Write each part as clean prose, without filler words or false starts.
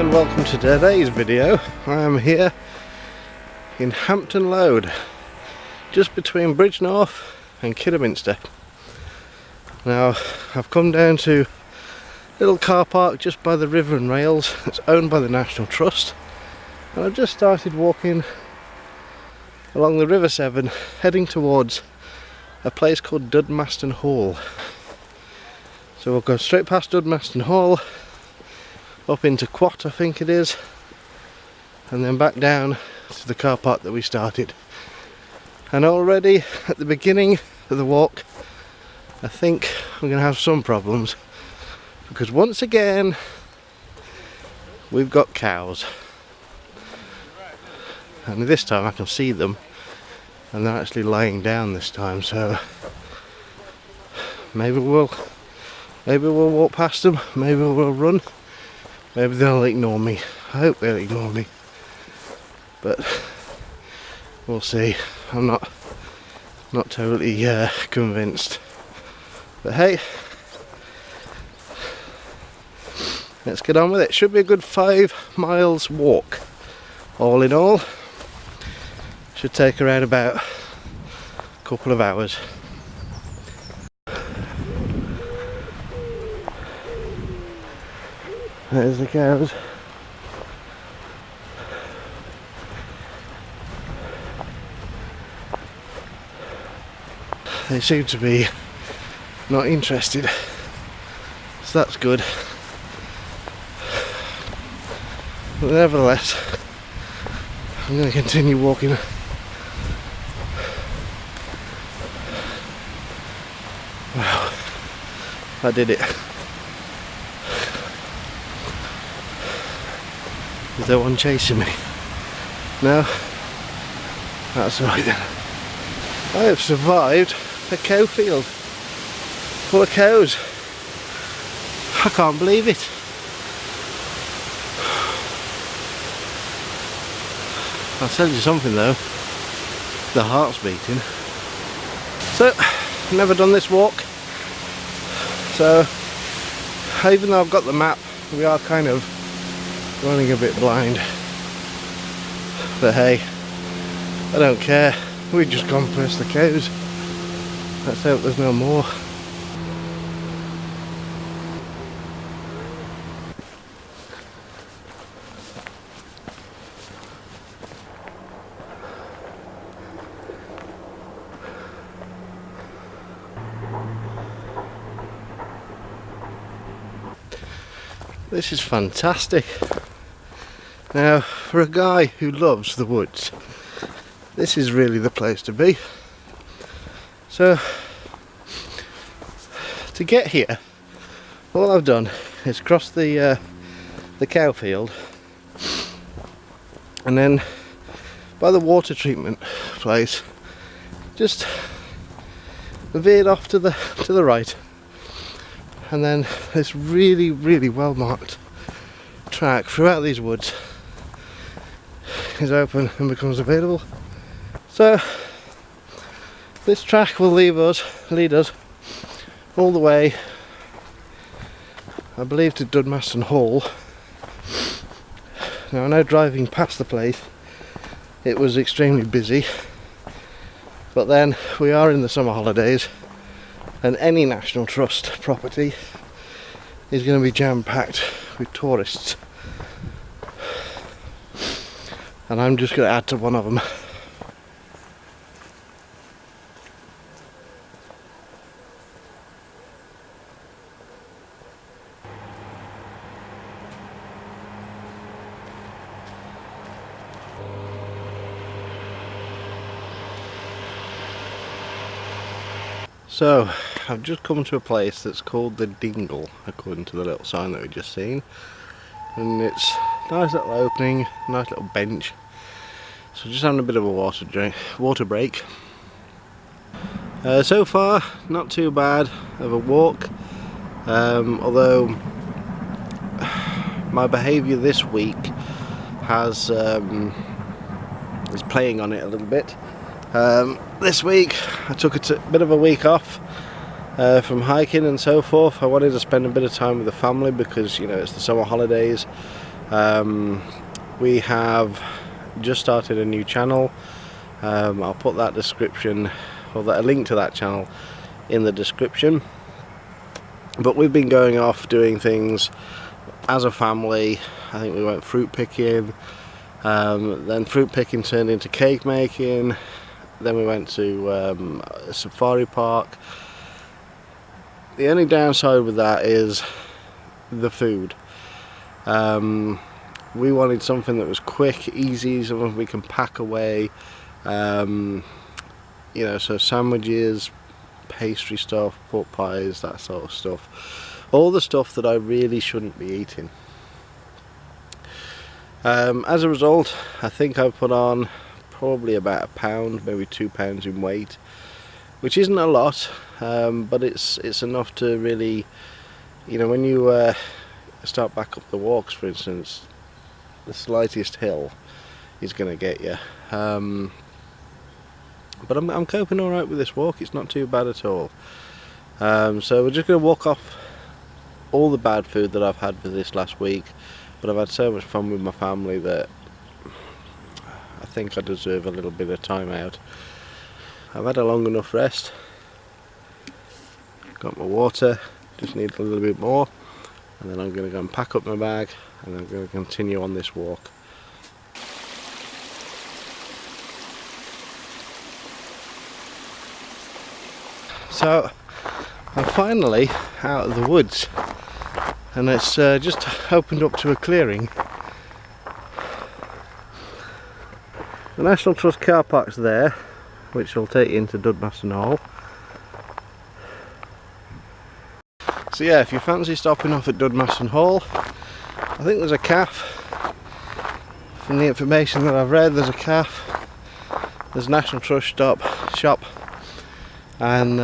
and welcome to today's video. I am here in Hampton Loade, just between Bridgnorth and Kidderminster. Now I've come down to a little car park just by the river and rails. It's owned by the National Trust, and I've just started walking along the River Severn, heading towards a place called Dudmaston Hall. So we'll go straight past Dudmaston Hall, up into Quatt I think it is, and then back down to the car park that we started. And already at the beginning of the walk I think I'm going to have some problems, because once again we've got cows, and this time I can see them and they're actually lying down this time, so maybe we'll walk past them, maybe we'll run. Maybe they'll ignore me. I hope they'll ignore me. But we'll see. I'm not totally convinced. But hey, let's get on with it. Should be a good 5 miles walk, all in all. Should take around about a couple of hours. There's the cows. They seem to be not interested, so that's good. But nevertheless, I'm going to continue walking. Wow, I did it. Is there one chasing me? No? That's right then. I have survived a cow field full of cows. I can't believe it. I'll tell you something though, the heart's beating. So, never done this walk, so even though I've got the map, we are kind of running a bit blind. But hey, I don't care. We've just gone past the cows. Let's hope there's no more. This is fantastic. Now, for a guy who loves the woods, this is really the place to be. So, to get here, all I've done is cross the cow field, and then by the water treatment place, just veered off to the right, and then this really well marked track throughout these woods is open and becomes available. So this track will lead us all the way, I believe, to Dudmaston Hall. Now I know driving past the place it was extremely busy, but then we are in the summer holidays and any National Trust property is going to be jam-packed with tourists, and I'm just going to add to one of them. So, I've just come to a place that's called the Dingle, according to the little sign that we just seen. And it's a nice little opening, nice little bench. So just having a bit of a water break. So far, not too bad of a walk. Although my behaviour this week is playing on it a little bit. This week I took a bit of a week off from hiking and so forth. I wanted to spend a bit of time with the family because, you know, it's the summer holidays We have just started a new channel. I'll put that description, or a link to that channel, in the description. But we've been going off doing things as a family. I think we went fruit picking, then fruit picking turned into cake making, then we went to a safari park. The only downside with that is the food. We wanted something that was quick, easy, something we can pack away. You know, so sandwiches, pastry stuff, pork pies, that sort of stuff. All the stuff that I really shouldn't be eating. As a result, I think I've put on probably about a pound, maybe 2 pounds in weight, which isn't a lot, but it's enough to really, you know, when you start back up the walks, for instance, the slightest hill is going to get you. But I'm coping alright with this walk. It's not too bad at all. So we're just going to walk off all the bad food that I've had for this last week, but I've had so much fun with my family that I think I deserve a little bit of time out. I've had a long enough rest, got my water, just need a little bit more, and then I'm going to go and pack up my bag and I'm going to continue on this walk. So I'm finally out of the woods, and it's just opened up to a clearing. The National Trust car park's there, which will take you into Dudmaston Hall. So yeah, if you fancy stopping off at Dudmaston Hall, I think there's a calf. From the information that I've read, there's a calf, there's a National Trust shop, and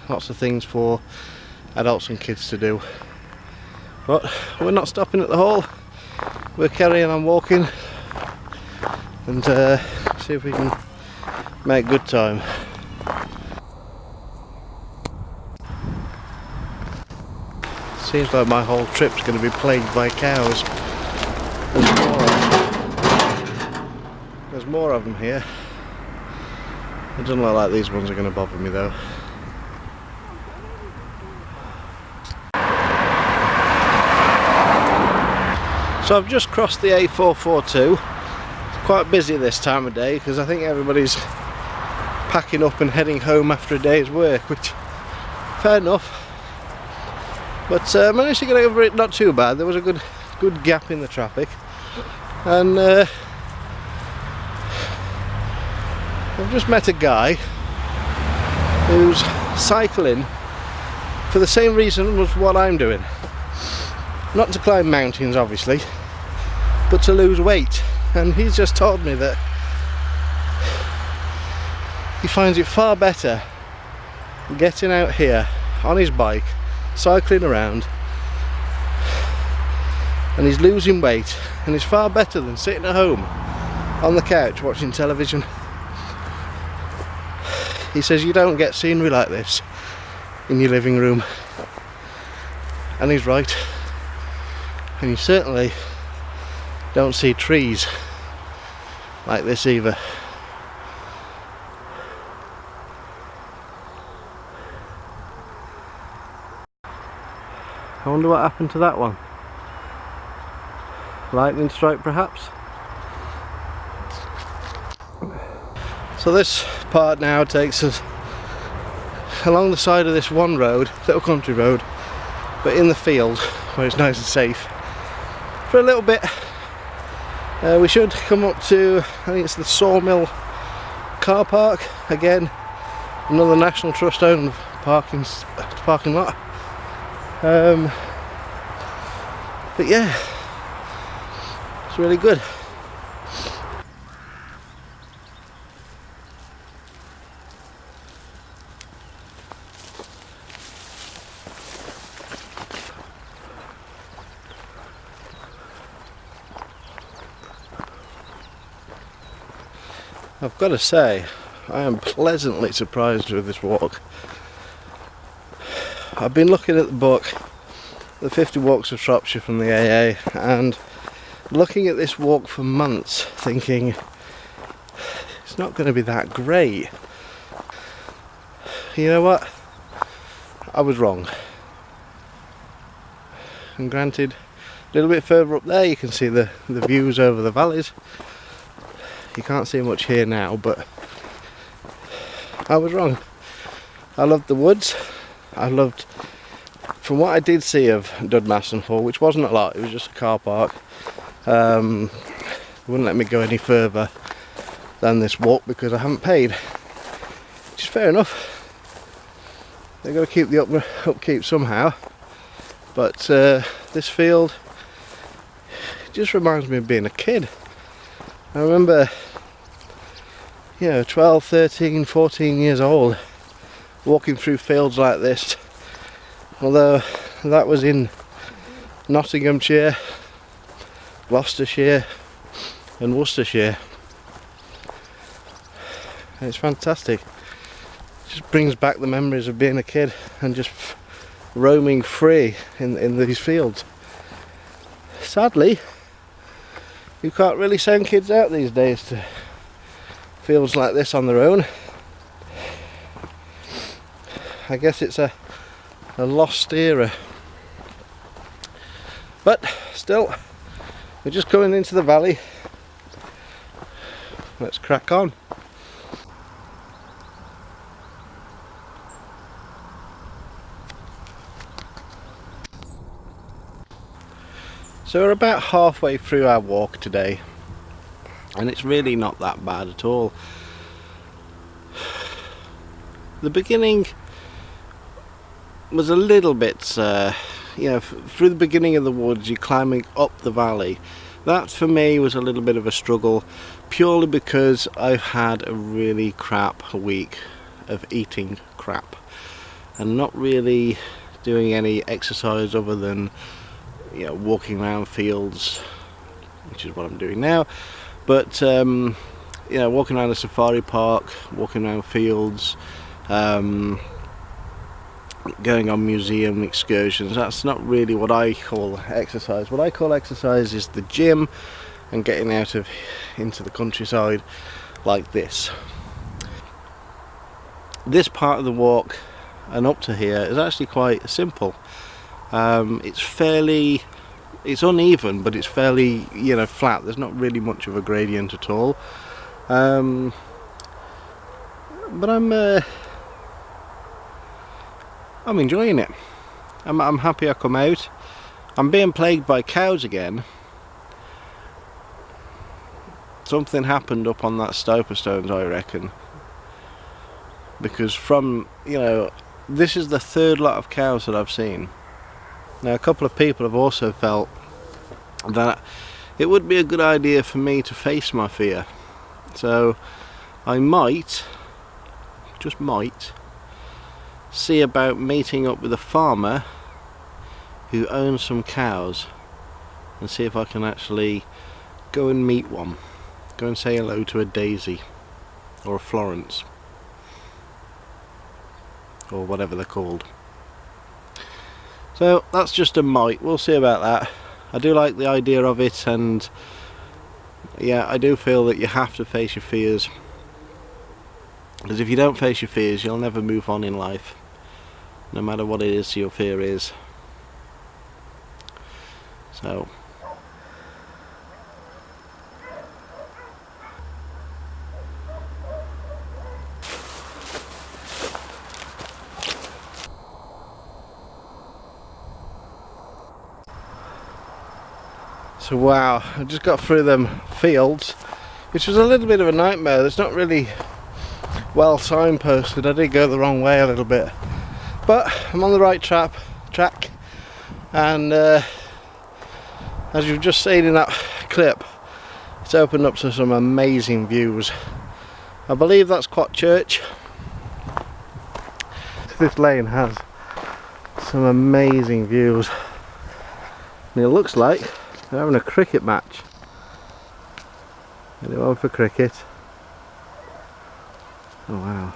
lots of things for adults and kids to do. But we're not stopping at the hall, we're carrying on walking and see if we can make good time. Seems like my whole trip's going to be plagued by cows. There's more of them here. It doesn't look like these ones are going to bother me though. So I've just crossed the A442. It's quite busy this time of day because I think everybody's packing up and heading home after a day's work, which, fair enough. But managed to get over it not too bad. There was a good gap in the traffic, and I've just met a guy who's cycling for the same reason as what I'm doing. Not to climb mountains, obviously, but to lose weight. And he's just told me that he finds it far better getting out here on his bike, cycling around, and he's losing weight, and it's far better than sitting at home on the couch watching television. He says you don't get scenery like this in your living room, and he's right. And you certainly don't see trees like this either. I wonder what happened to that one. Lightning strike perhaps? So this part now takes us along the side of this one road, little country road, but in the field where it's nice and safe for a little bit. We should come up to, I think it's the Sawmill car park, again another National Trust owned parking lot. But yeah, it's really good. I've got to say, I am pleasantly surprised with this walk. I've been looking at the book, The 50 Walks of Shropshire from the AA, and looking at this walk for months thinking it's not going to be that great. You know what? I was wrong. And granted, a little bit further up there you can see the views over the valleys. You can't see much here now, but I was wrong. I loved the woods. I loved, from what I did see of Dudmaston Hall, which wasn't a lot, it was just a car park. They wouldn't let me go any further than this walk because I haven't paid, which is fair enough. They've got to keep the upkeep somehow. But this field just reminds me of being a kid. I remember, you know, 12, 13, 14 years old, walking through fields like this. Although that was in Nottinghamshire, Gloucestershire and Worcestershire. And it's fantastic. It just brings back the memories of being a kid and just roaming free in these fields. Sadly, you can't really send kids out these days to fields like this on their own. I guess it's a lost era. But still, we're just coming into the valley. Let's crack on. So we're about halfway through our walk today, and it's really not that bad at all. The beginning was a little bit, you know, through the beginning of the woods, you're climbing up the valley. That for me was a little bit of a struggle, purely because I've had a really crap week of eating crap and not really doing any exercise other than, you know, walking around fields, which is what I'm doing now. But you know, walking around a safari park, walking around fields, going on museum excursions, that's not really what I call exercise. What I call exercise is the gym and getting out into the countryside like this. This part of the walk and up to here is actually quite simple. It's uneven, but it's fairly, you know, flat. There's not really much of a gradient at all. But I'm enjoying it. I'm happy I come out. I'm being plagued by cows again. Something happened up on that Stoper Stones, I reckon. Because from, you know, this is the third lot of cows that I've seen. Now, a couple of people have also felt that it would be a good idea for me to face my fear. So I might, just might, see about meeting up with a farmer who owns some cows and see if I can actually go and meet one. Go and say hello to a Daisy or a Florence or whatever they're called. So that's just a might. We'll see about that. I do like the idea of it, and yeah, I do feel that you have to face your fears, because if you don't face your fears, you'll never move on in life, no matter what it is your fear is. So wow, I just got through them fields, which was a little bit of a nightmare. It's not really well signposted. I did go the wrong way a little bit, but I'm on the right track, and as you've just seen in that clip, it's opened up to some amazing views. I believe that's Quatt Church. This lane has some amazing views, and it looks like they're having a cricket match. Anyone for cricket? Oh wow.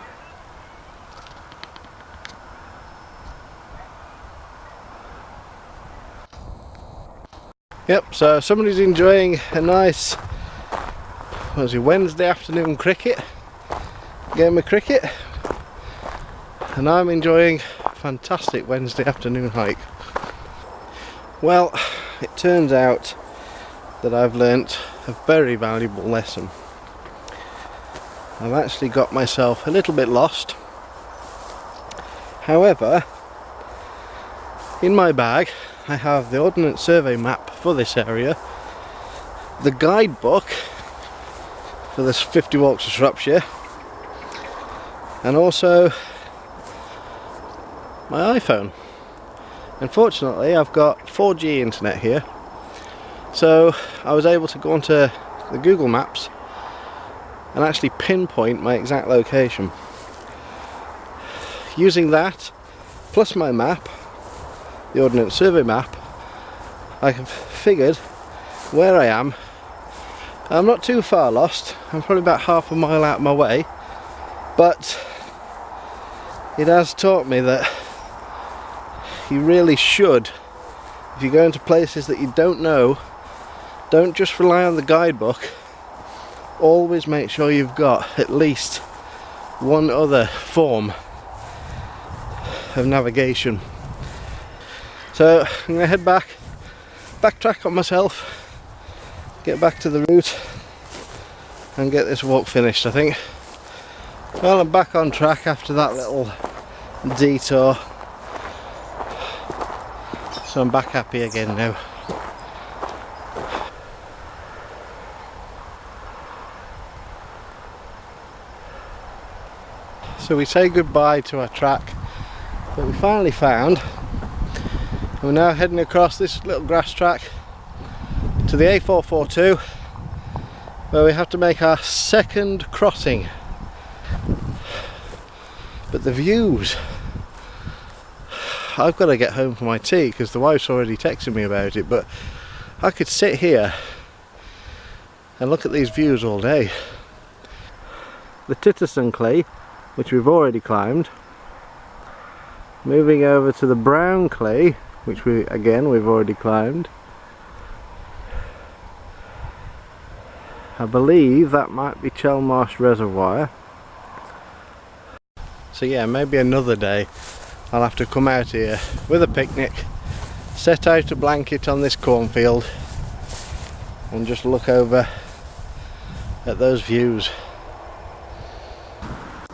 Yep, so somebody's enjoying a nice, what was it, Wednesday afternoon game of cricket, and I'm enjoying a fantastic Wednesday afternoon hike. Well, it turns out that I've learnt a very valuable lesson. I've actually got myself a little bit lost. However, in my bag I have the Ordnance Survey map for this area, the guidebook for this 50 Walks of Shropshire, and also my iPhone. Unfortunately, I've got 4G internet here, so I was able to go onto the Google Maps and actually pinpoint my exact location. Using that, plus my map, the Ordnance Survey map, I have figured where I am. I'm not too far lost, I'm probably about half a mile out of my way, but it has taught me that you really should, if you go into places that you don't know, don't just rely on the guidebook. Always make sure you've got at least one other form of navigation. So I'm going to head backtrack on myself, get back to the route and get this walk finished, I think. Well, I'm back on track after that little detour, so I'm back happy again now. So we say goodbye to our track that we finally found. We're now heading across this little grass track to the A442, where we have to make our second crossing. But the views, I've got to get home for my tea because the wife's already texted me about it, but I could sit here and look at these views all day. The Titterson Clay, which we've already climbed, moving over to the Brown Clay, which we've already climbed. I believe that might be Chelmarsh Reservoir. So yeah, maybe another day I'll have to come out here with a picnic, set out a blanket on this cornfield and just look over at those views.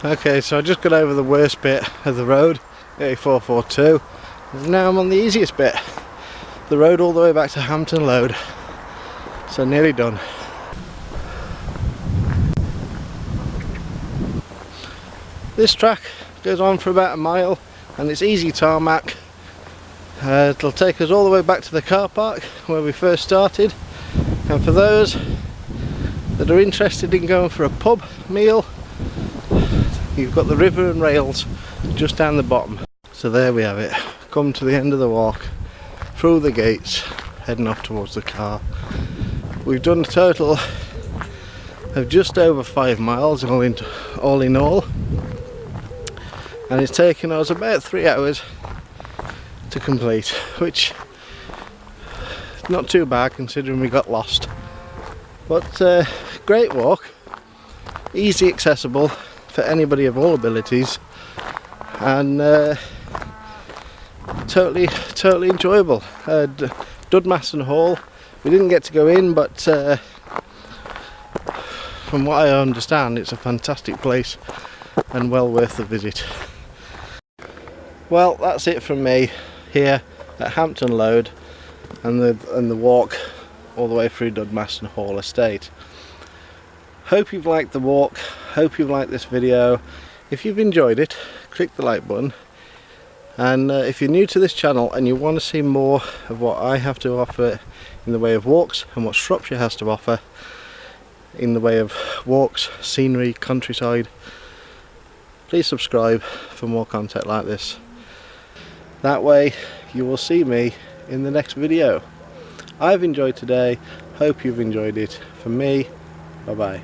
Okay, so I just got over the worst bit of the road, A442, and now I'm on the easiest bit, the road all the way back to Hampton Loade. So nearly done. This track goes on for about a mile and it's easy tarmac. It'll take us all the way back to the car park where we first started, and for those that are interested in going for a pub meal, you've got the river and rails just down the bottom. So there we have it, come to the end of the walk, through the gates, heading off towards the car. We've done a total of just over 5 miles all in all, and it's taken us about 3 hours to complete, which is not too bad considering we got lost. But great walk, easy accessible for anybody of all abilities, and totally enjoyable. Dudmaston Hall, we didn't get to go in, but from what I understand it's a fantastic place and well worth the visit. Well, that's it from me here at Hampton Loade and the walk all the way through Dudmaston Hall estate. Hope you've liked the walk, hope you've liked this video. If you've enjoyed it, click the like button, and if you're new to this channel and you want to see more of what I have to offer in the way of walks and what Shropshire has to offer in the way of walks, scenery, countryside, please subscribe for more content like this. That way you will see me in the next video. I've enjoyed today, hope you've enjoyed it. For me, bye bye.